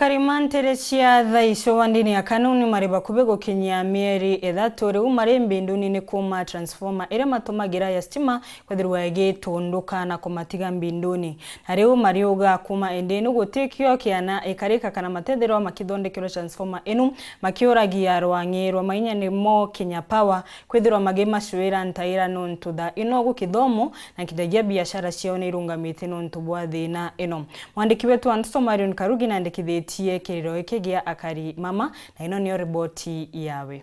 Karimantere cia thaico wandini ya kanuni mariba kubego kinya mieri ethatu riu mari mbinduni ni kuma transformer ire matumagira ya stima kwethirwa igitunduka na kumatiga mbinduni na riu mariuga kuma endeni gutikio kiana ikarika kana matethero makithondekero transformer inu makiuragia rwangirwa mainya ni mo Kenya Power kwethirwa magimacuira ntaira nontu tha ino gukithomo na kidagia biashara ciao ni irungamite nontu bwa thina ino. Mwandiki wetu Anto Marion Karugi na ndikitheti kiriro ikigia akari mama na ino niyo riboti yawe.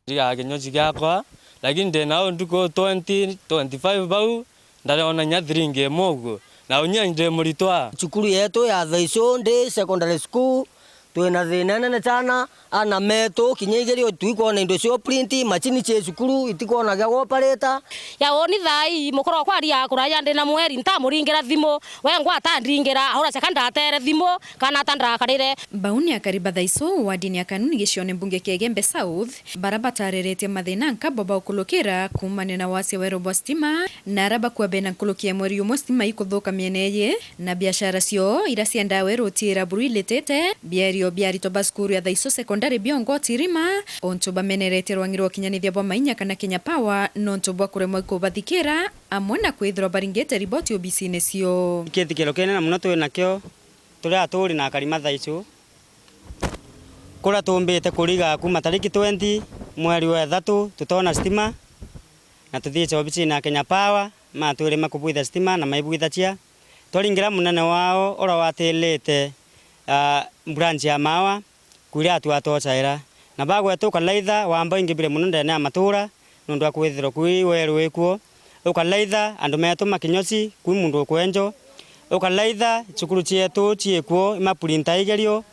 Ria kinyozi gyakwa lakini ndena nduko 2025 bau ndariona nyathiringe mogo na unyanje muritwa cukuru yetu ya Thaico ndi secondary school twina thina nene sana ana meto kinyegerio tuikona indo cio print machini cie cukuru itikona gya operator ya oni thai mukoro kwa ria kuraya ndi na mweri ntamuringira thimo we ngwa atandringira ahora sekanda atere thimo kana atandra karire bauni akariba Thaico wadini ya kanuni gicione mbunge Kegembe South barabatarerete mathina nkabo ukulukira kumane na wasi wa robo stima na raba kwa bena kulukia mweri umo stima ikuthuka mieneye na biashara cio ira cienda werutira bruiletete biarito baskuru ya Thaico secondary biongo tirima onto bamenerete rwangirwo kinyanithia bwa mainya kana Kenya Power nonto bwa kuremwa kubathikira amona kwithro baringete riboti obisine cio kithikiro kene na muno twina kio turi aturi na karima Thaico kura tumbite kuriga kuma tariki 20 mweri wa 3 tutona stima na tuthiice obisine na Kenya Power matwire makubuitha stima na maibuitha cia twaringira munene wao ora watilite branch ya mawa kuria atu atocaira na bagwetu kalaitha wamba ingibire muno ndene ya matura nundu akwithiro kui weru ikuo ukalaitha andu metuma kinyoci kui mundu kwenjo ukalaitha cukuru cietu ciekuo imaprinta igerio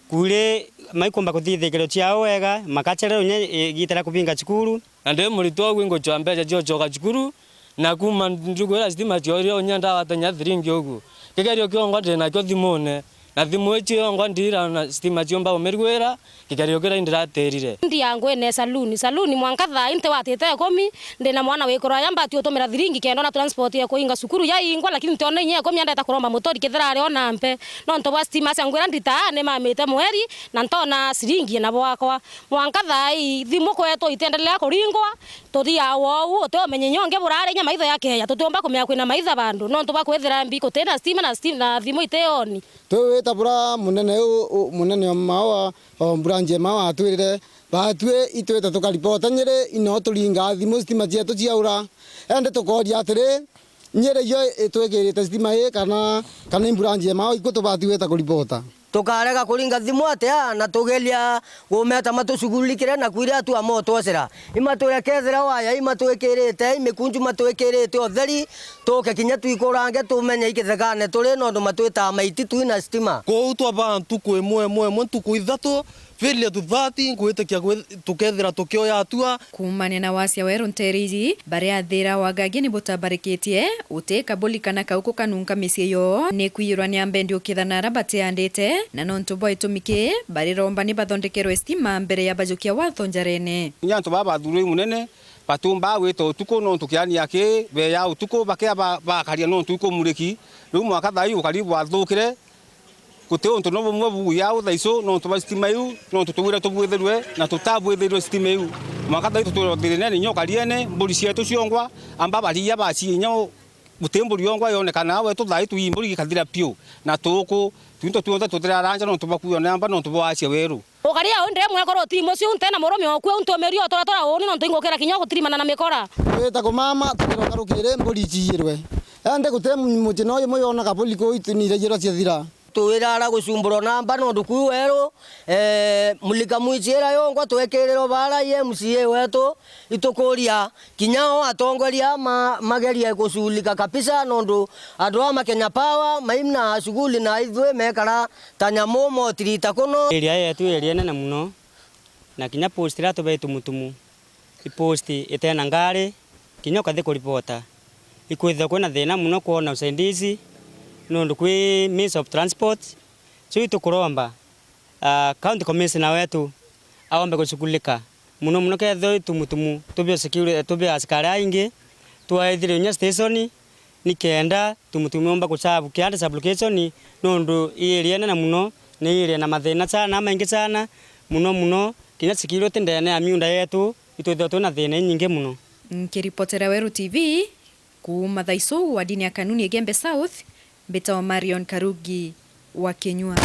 kure maikumba kuthithigerio ciao wega makachere unye gitera kubinga cukuru ande muritwa gwingo chwa mbeja cio choka cukuru na kuma ndugwera stima cio rio nyanda watanya thiringi ugu kigerio kiongo ndena kio thimone na thimu cio ngo ndira na stima cio mba umerwera kigerio kira indira terire ndi yangu ene saluni mwankatha inte watete 10 ndina mwana wikora yamba ti utumira thiringi kendo na transport ya kuinga cukuru ya ingwa lakini tone nye 10 ndeta kuromba motori kithira ari ona mpe no nto wa stima sangwira ndita ne mamete mweri na ntona siringi na bwakwa mwankatha thimu kwetu itendelea kuringwa tuthia wo to menyenyonge burare nya maitho yake ya tutomba kumya kwina maitha bandu no nto ba kwethira mbi kutena stima na thimu iteoni tabura munene mawa branje mawa atwirire batwe itweta tukaripota nyere ino turinga thimu stima cietu ciaura ende tukoria atiri nyere yo itwegirite stima kana branje mawa ikuto batweta kuripota tukarega kuringa thimu atia na tugelia gumeta matucugulikire na kwira tu amotocera imatwekethera waya imatwekirite imikunju matwekirite otheri tuke kinya tuikurange tumenye ikithegane turi no ndo matwita maiti tuina stima ko utwa ntuku imwe ntuku ithatu Filia tu 30 kuitekia tukethira tukioya atua kumane na wasia weru nterizi bare athira wagagi ni botabarikitie uteka bolikana kauko kanunka misie yo ne kwirwa ni ambendi ukithana rabate andete na nonto boy tumike bare romba ni bathondekero stima mbere ya bajukia watho njarene nyanto baba thuru munene batumba wito tuko no tukiani yake be ya utuko bakia bakaria no tuko mureki riu mwaka thai ukaribu athukire kuteo nto no mwabu ya Thaico no to stima yu no tuwira tubwitherwe na tutabwitherwe stima yu mwaka thai tututhirene ni nyoka riene mburi cietu ciongwa amba baria baci nyo mutemburi yongwa yonekana we tu thai tu imburi kathira pio na tuku twinto tuonza tutira ranja no tubakuyo namba no tubwacia weru ukaria onde mwekoro timo cio ntena muromi okwe untomerio tora oni no tingokera kinyo gutirimana na mikora weta ko mama tukarukire mburi ciirwe ende gutem mutino yo moyona kapoli ko itunire jira ciathira tuwirara gucumburo namba no nduku weru mulika muicira yongwa twekiriro bara ye MCA wetu itukuria kinyao atongoria mageria guculika kabisa nondu andu ama Kenya Power maimna shughuli na ithwe mekara tanyamo motirita kuno area yetu area nene muno na kinya post ra tubetu mutumu ipost itena ngari kinya kathi kuripota ikwitha kuna thina muno kuona usaidizi nondu kwi means of transport so tukuromba county commissioner wetu awambe guchukulika muno ketho tumutumu tubio security tubio askari aingi twaithire nya station ni kenda tumutumu omba kuchabu kianda application nondu area na muno ni ile na mathina sana maingi sana muno kinya sikiro tendene ya miunda yetu ituthe tuna thina nyingi muno. Nkiripotera Weru TV kuuma Thaiso wa dini ya Kanuni Gembe South, Beta wa Marion Karugi wa Kenyua.